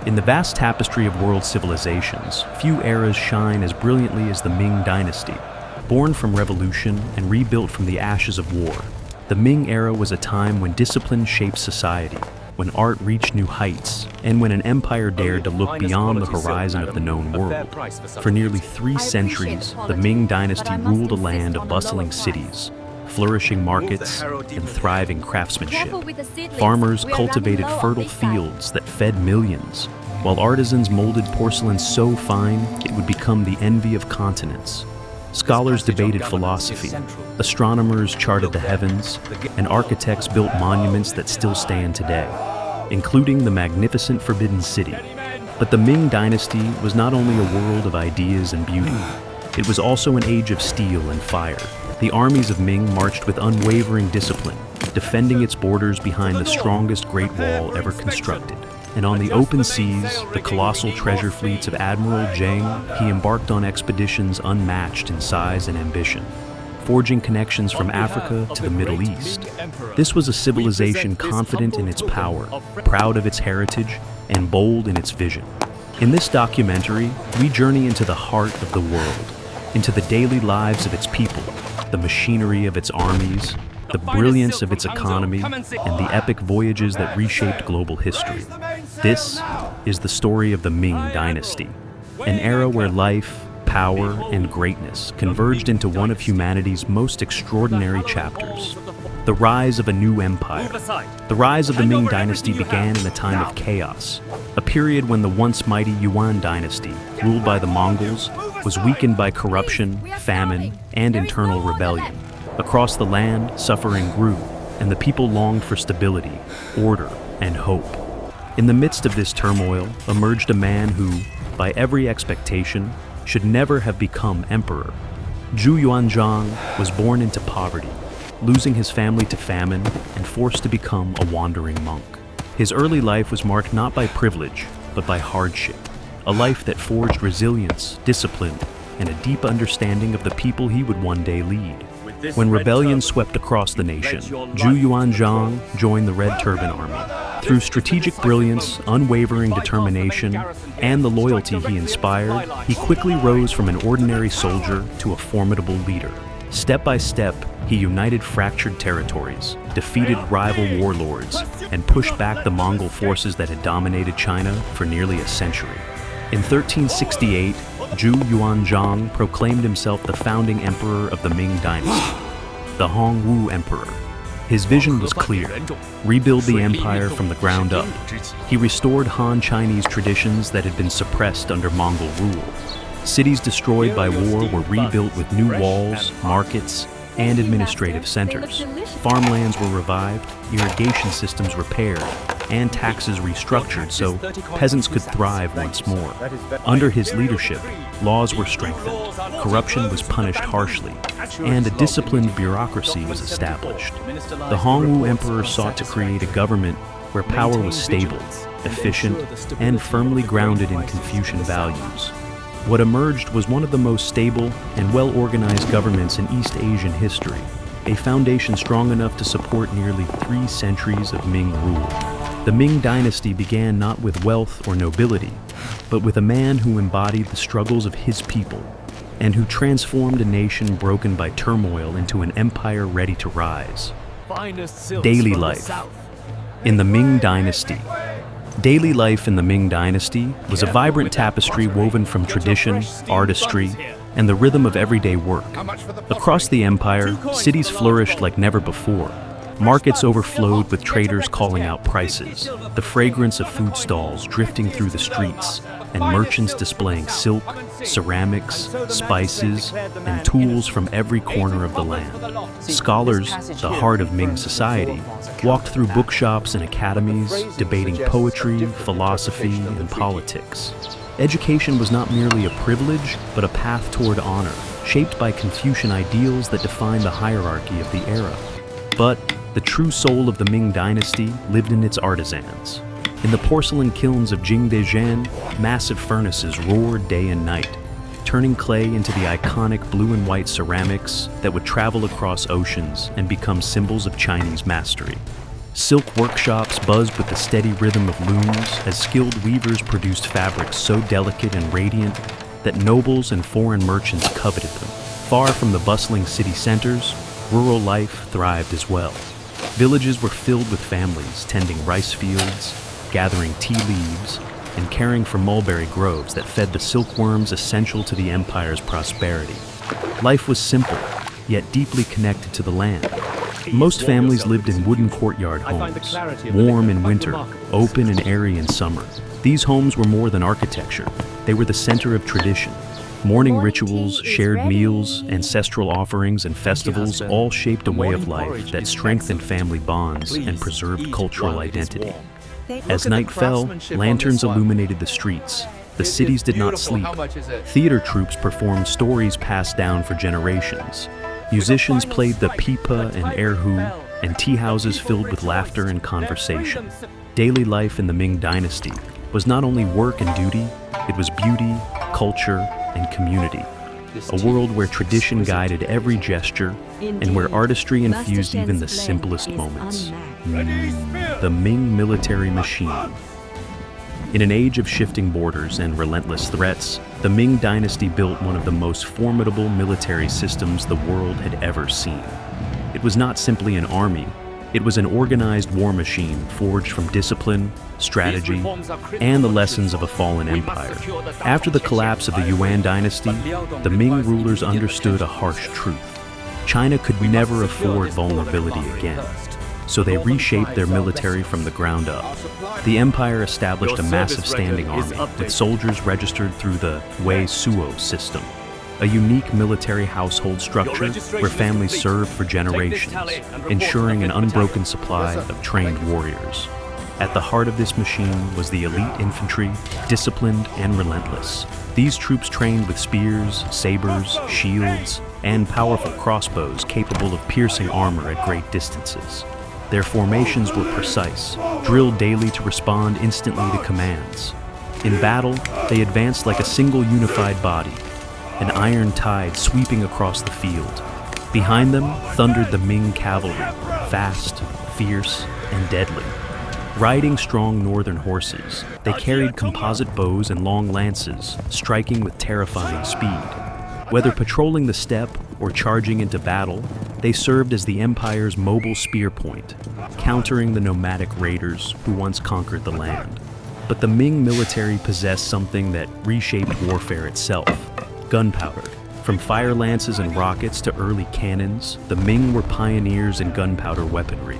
In the vast tapestry of world civilizations, few eras shine as brilliantly as the Ming Dynasty. Born from revolution and rebuilt from the ashes of war, the Ming era was a time when discipline shaped society, when art reached new heights, and when an empire dared to look beyond the horizon of the known world. For nearly 3 centuries, the Ming Dynasty ruled a land of bustling cities, flourishing markets, and thriving craftsmanship. Farmers cultivated fertile fields that fed millions, while artisans molded porcelain so fine it would become the envy of continents. Scholars debated philosophy, astronomers charted the heavens, and architects built monuments that still stand today, including the magnificent Forbidden City. But the Ming Dynasty was not only a world of ideas and beauty, it was also an age of steel and fire. The armies of Ming marched with unwavering discipline, defending its borders behind the strongest Great Wall ever constructed. And on the open seas, the colossal treasure fleets of Admiral Zheng He embarked on expeditions unmatched in size and ambition, forging connections from Africa to the Middle East. This was a civilization confident in its power, proud of its heritage, and bold in its vision. In this documentary, we journey into the heart of the world, into the daily lives of its people, the machinery of its armies, the brilliance of its economy, and the epic voyages that reshaped global history. This is the story of the Ming Dynasty, an era where life, power, and greatness converged into one of humanity's most extraordinary chapters. The rise of a new empire. The rise of the Ming Dynasty began in a time of chaos, a period when the once mighty Yuan dynasty, ruled by the Mongols, was weakened by corruption, famine, and internal rebellion. Across the land, suffering grew, and the people longed for stability, order, and hope. In the midst of this turmoil emerged a man who, by every expectation, should never have become emperor. Zhu Yuanzhang was born into poverty, losing his family to famine and forced to become a wandering monk. His early life was marked not by privilege, but by hardship, a life that forged resilience, discipline, and a deep understanding of the people he would one day lead. When rebellion swept across the nation, Zhu Yuanzhang joined the Red Turban Army. Through strategic brilliance, unwavering determination, and the loyalty he inspired, he quickly rose from an ordinary soldier to a formidable leader. Step by step, he united fractured territories, defeated rival warlords, and pushed back the Mongol forces that had dominated China for nearly a century. In 1368, Zhu Yuanzhang proclaimed himself the founding emperor of the Ming Dynasty, the Hongwu Emperor. His vision was clear: rebuild the empire from the ground up. He restored Han Chinese traditions that had been suppressed under Mongol rule. Cities destroyed by war were rebuilt with new walls, markets, and administrative centers. Farmlands were revived, irrigation systems repaired, and taxes restructured so peasants could thrive once more. Under his leadership, laws were strengthened, corruption was punished harshly, and a disciplined bureaucracy was established. The Hongwu Emperor sought to create a government where power was stable, efficient, and firmly grounded in Confucian values. What emerged was one of the most stable and well-organized governments in East Asian history, a foundation strong enough to support nearly 3 centuries of Ming rule. The Ming Dynasty began not with wealth or nobility, but with a man who embodied the struggles of his people, and who transformed a nation broken by turmoil into an empire ready to rise. Daily life. In the Ming Dynasty. Daily life in the Ming Dynasty was a vibrant tapestry woven from tradition, artistry, and the rhythm of everyday work. Across the empire, cities flourished like never before. Markets overflowed with traders calling out prices, the fragrance of food stalls drifting through the streets, and merchants displaying silk, ceramics, spices, and tools from every corner of the land. Scholars, the heart of Ming society, walked through bookshops and academies, debating poetry, philosophy, and politics. Education was not merely a privilege, but a path toward honor, shaped by Confucian ideals that defined the hierarchy of the era. But the true soul of the Ming Dynasty lived in its artisans. In the porcelain kilns of Jingdezhen, massive furnaces roared day and night, turning clay into the iconic blue and white ceramics that would travel across oceans and become symbols of Chinese mastery. Silk workshops buzzed with the steady rhythm of looms as skilled weavers produced fabrics so delicate and radiant that nobles and foreign merchants coveted them. Far from the bustling city centers, rural life thrived as well. Villages were filled with families tending rice fields, gathering tea leaves, and caring for mulberry groves that fed the silkworms essential to the empire's prosperity. Life was simple, yet deeply connected to the land. Most families lived in wooden courtyard homes, warm in winter, open and airy in summer. These homes were more than architecture. They were the center of tradition. Morning rituals, shared meals, ancestral offerings, and festivals all shaped a way of life that strengthened family bonds and preserved cultural identity. As night fell, lanterns illuminated the streets. The cities did not sleep. Theater troupes performed stories passed down for generations. Musicians played the pipa and erhu, and tea houses filled with laughter and conversation. Daily life in the Ming Dynasty was not only work and duty, it was beauty, culture, and community. A world where tradition guided every gesture and where artistry infused even the simplest moments. The Ming military machine. In an age of shifting borders and relentless threats, the Ming Dynasty built one of the most formidable military systems the world had ever seen. It was not simply an army, it was an organized war machine forged from discipline, strategy, and the lessons of a fallen empire. After the collapse of the Yuan dynasty, the Ming rulers understood a harsh truth. China could never afford vulnerability again, so they reshaped their military from the ground up. The empire established a massive standing army with soldiers registered through the Wei Suo system, a unique military household structure where families served for generations, ensuring an unbroken supply of trained warriors. At the heart of this machine was the elite infantry, disciplined and relentless. These troops trained with spears, sabers, shields, and powerful crossbows capable of piercing armor at great distances. Their formations were precise, drilled daily to respond instantly to commands. In battle, they advanced like a single unified body, an iron tide sweeping across the field. Behind them thundered the Ming cavalry, fast, fierce, and deadly. Riding strong northern horses, they carried composite bows and long lances, striking with terrifying speed. Whether patrolling the steppe or charging into battle, they served as the empire's mobile spear point, countering the nomadic raiders who once conquered the land. But the Ming military possessed something that reshaped warfare itself: gunpowder. From fire lances and rockets to early cannons, the Ming were pioneers in gunpowder weaponry.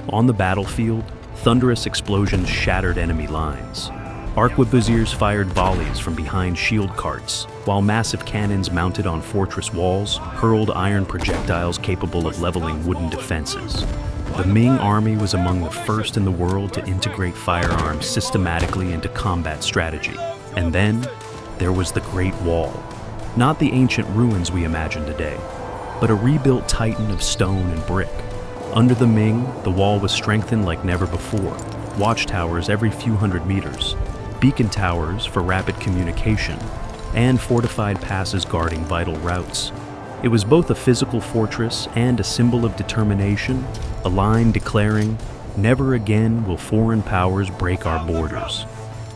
On the battlefield, thunderous explosions shattered enemy lines. Arquebusiers fired volleys from behind shield carts, while massive cannons mounted on fortress walls hurled iron projectiles capable of leveling wooden defenses. The Ming army was among the first in the world to integrate firearms systematically into combat strategy. And then, there was the Great Wall. Not the ancient ruins we imagine today, but a rebuilt titan of stone and brick. Under the Ming, the wall was strengthened like never before. Watchtowers every few hundred meters, beacon towers for rapid communication, and fortified passes guarding vital routes. It was both a physical fortress and a symbol of determination, a line declaring, "Never again will foreign powers break our borders."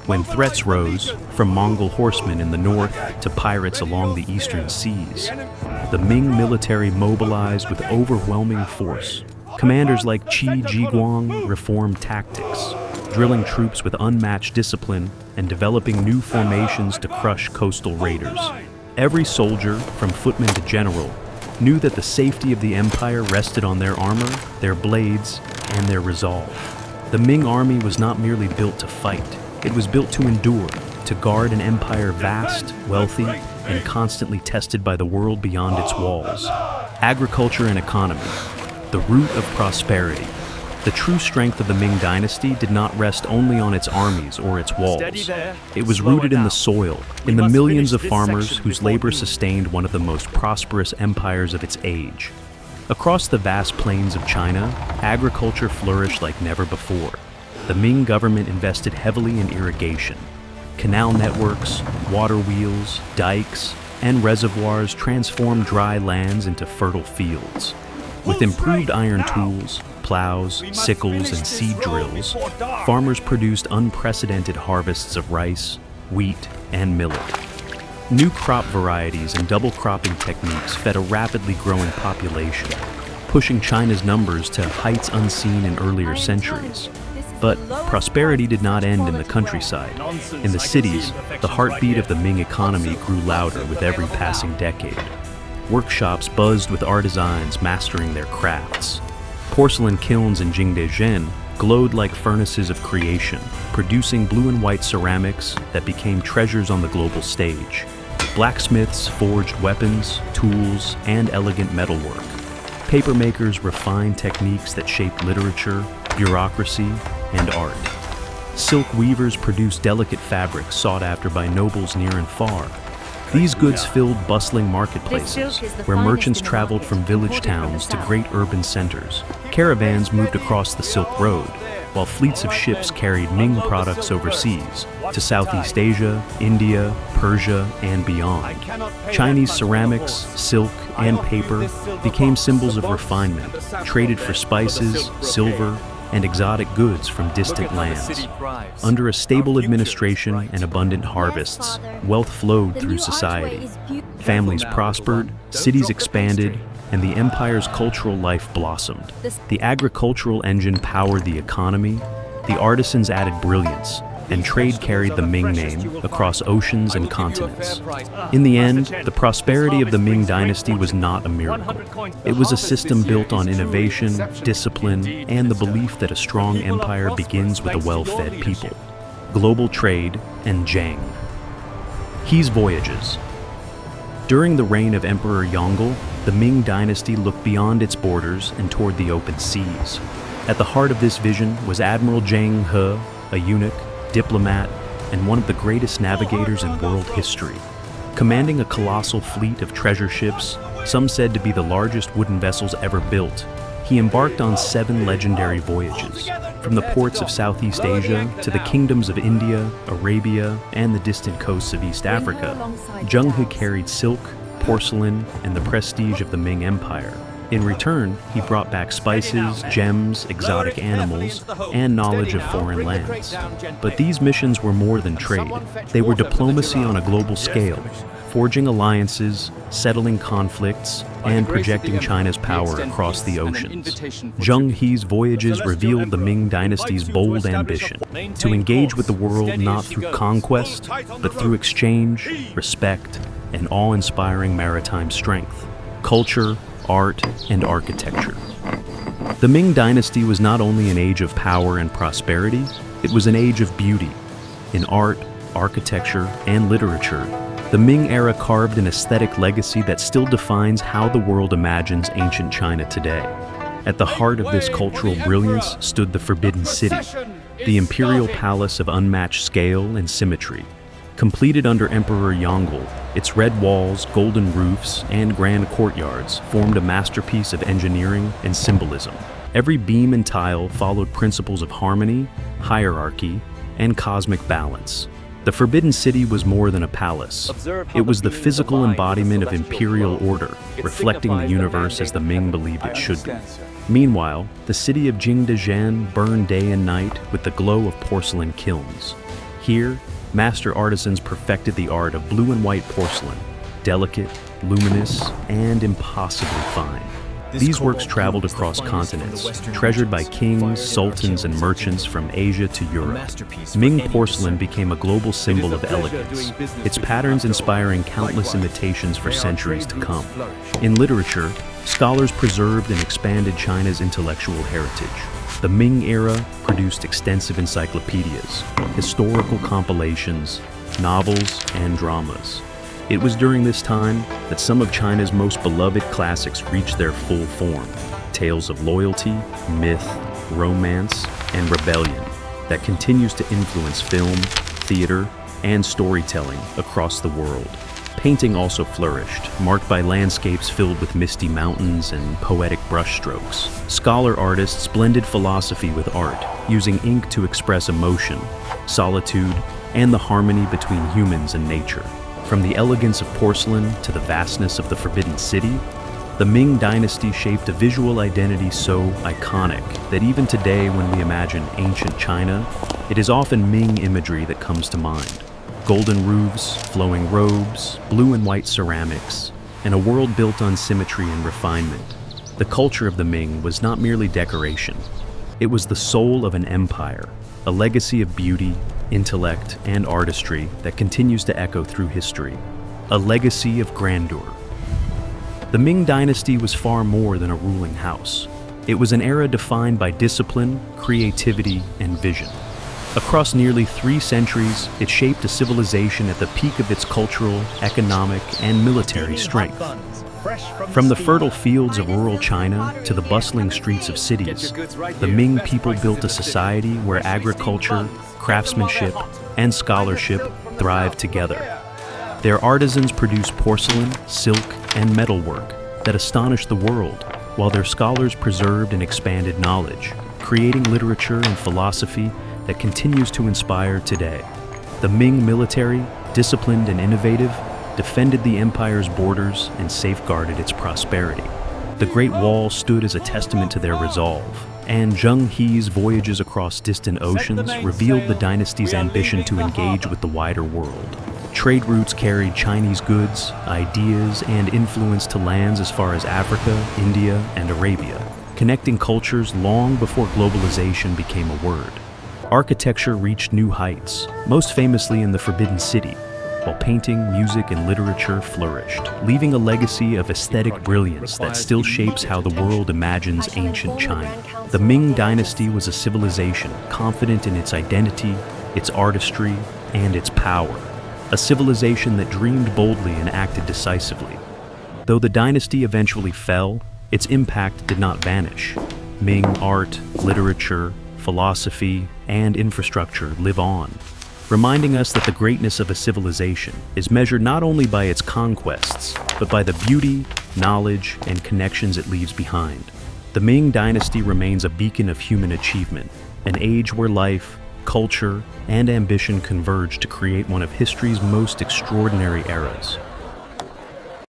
When threats rose, from Mongol horsemen in the north to pirates along the eastern seas, the Ming military mobilized with overwhelming force. Commanders like Qi Jiguang reformed tactics, drilling troops with unmatched discipline and developing new formations to crush coastal raiders. Every soldier, from footman to general, knew that the safety of the empire rested on their armor, their blades, and their resolve. The Ming army was not merely built to fight. It was built to endure, to guard an empire vast, wealthy, and constantly tested by the world beyond its walls. Agriculture and economy, the root of prosperity. The true strength of the Ming Dynasty did not rest only on its armies or its walls. It was rooted in the soil, in the millions of farmers whose labor sustained one of the most prosperous empires of its age. Across the vast plains of China, agriculture flourished like never before. The Ming government invested heavily in irrigation. Canal networks, water wheels, dikes, and reservoirs transformed dry lands into fertile fields. With improved iron tools, plows, sickles, and seed drills, farmers produced unprecedented harvests of rice, wheat, and millet. New crop varieties and double cropping techniques fed a rapidly growing population, pushing China's numbers to heights unseen in earlier centuries. But prosperity did not end in the countryside. In the cities, the heartbeat of the Ming economy grew louder with every passing decade. Workshops buzzed with artisans mastering their crafts. Porcelain kilns in Jingdezhen glowed like furnaces of creation, producing blue and white ceramics that became treasures on the global stage. Blacksmiths forged weapons, tools, and elegant metalwork. Papermakers refined techniques that shaped literature, bureaucracy, and art. Silk weavers produced delicate fabrics sought after by nobles near and far. These goods filled bustling marketplaces, where merchants traveled from village towns to great urban centers. Caravans moved across the Silk Road, while fleets of ships carried Ming products overseas, to Southeast Asia, India, Persia, and beyond. Chinese ceramics, silk, and paper became symbols of refinement, traded for spices, silver, and exotic goods from distant lands. Under a stable administration and abundant harvests, wealth flowed through society. Families prospered, cities expanded, and the empire's cultural life blossomed. The agricultural engine powered the economy, the artisans added brilliance, and trade carried the Ming name across oceans and continents. In the end, the prosperity of the Ming Dynasty was not a miracle. It was a system built on innovation, discipline, and the belief that a strong empire begins with a well-fed people. Global trade and Zheng He's Voyages. During the reign of Emperor Yongle, the Ming Dynasty looked beyond its borders and toward the open seas. At the heart of this vision was Admiral Zheng He, a eunuch, diplomat, and one of the greatest navigators in world history. Commanding a colossal fleet of treasure ships, some said to be the largest wooden vessels ever built, he embarked on 7 legendary voyages, from the ports of Southeast Asia to the kingdoms of India, Arabia, and the distant coasts of East Africa. Zheng He carried silk, porcelain, and the prestige of the Ming Empire. In return, he brought back spices, gems, exotic animals, and knowledge of foreign lands. But these missions were more than trade. They were diplomacy on a global scale, forging alliances, settling conflicts, and projecting China's power across the oceans. Zheng He's voyages revealed the Ming Dynasty's bold ambition to engage with the world not through conquest, but through exchange, respect, and awe-inspiring maritime strength, culture, art, and architecture. The Ming Dynasty was not only an age of power and prosperity, it was an age of beauty. In art, architecture, and literature, the Ming era carved an aesthetic legacy that still defines how the world imagines ancient China today. At the heart of this cultural brilliance stood the Forbidden City, the imperial palace of unmatched scale and symmetry. Completed under Emperor Yongle, its red walls, golden roofs, and grand courtyards formed a masterpiece of engineering and symbolism. Every beam and tile followed principles of harmony, hierarchy, and cosmic balance. The Forbidden City was more than a palace. It was the physical embodiment of imperial order, reflecting the universe as the Ming believed it should be. Meanwhile, the city of Jingdezhen burned day and night with the glow of porcelain kilns. Here, master artisans perfected the art of blue and white porcelain, delicate, luminous, and impossibly fine. These works traveled across continents, treasured by kings, sultans, and merchants from Asia to Europe. Ming porcelain became a global symbol of elegance, its patterns inspiring countless imitations for centuries to come. In literature, scholars preserved and expanded China's intellectual heritage. The Ming era produced extensive encyclopedias, historical compilations, novels, and dramas. It was during this time that some of China's most beloved classics reached their full form. Tales of loyalty, myth, romance, and rebellion that continues to influence film, theater, and storytelling across the world. Painting also flourished, marked by landscapes filled with misty mountains and poetic brushstrokes. Scholar artists blended philosophy with art, using ink to express emotion, solitude, and the harmony between humans and nature. From the elegance of porcelain to the vastness of the Forbidden City, The Ming Dynasty shaped a visual identity so iconic that even today when we imagine ancient China, it is often Ming imagery that comes to mind. Golden roofs, flowing robes, blue and white ceramics, and a world built on symmetry and refinement. The culture of the Ming was not merely decoration. It was the soul of an empire, a legacy of beauty, intellect, and artistry that continues to echo through history. A legacy of grandeur. The Ming Dynasty was far more than a ruling house. It was an era defined by discipline, creativity, and vision. Across nearly 3 centuries, it shaped a civilization at the peak of its cultural, economic, and military strength. From the fertile fields of rural China to the bustling streets of cities, the Ming people built a society where agriculture, craftsmanship, and scholarship thrived together. Their artisans produced porcelain, silk, and metalwork that astonished the world, while their scholars preserved and expanded knowledge, creating literature and philosophy that continues to inspire today. The Ming military, disciplined and innovative, defended the empire's borders and safeguarded its prosperity. The Great Wall stood as a testament to their resolve, and Zheng He's voyages across distant oceans revealed the dynasty's ambition to engage with the wider world. Trade routes carried Chinese goods, ideas, and influence to lands as far as Africa, India, and Arabia, connecting cultures long before globalization became a word. Architecture reached new heights, most famously in the Forbidden City, while painting, music, and literature flourished, leaving a legacy of aesthetic brilliance that still shapes how the world imagines ancient China. The Ming Dynasty was a civilization confident in its identity, its artistry, and its power. A civilization that dreamed boldly and acted decisively. Though the dynasty eventually fell, its impact did not vanish. Ming art, literature, philosophy, and infrastructure live on, reminding us that the greatness of a civilization is measured not only by its conquests, but by the beauty, knowledge, and connections it leaves behind. The Ming Dynasty remains a beacon of human achievement, an age where life, culture, and ambition converge to create one of history's most extraordinary eras.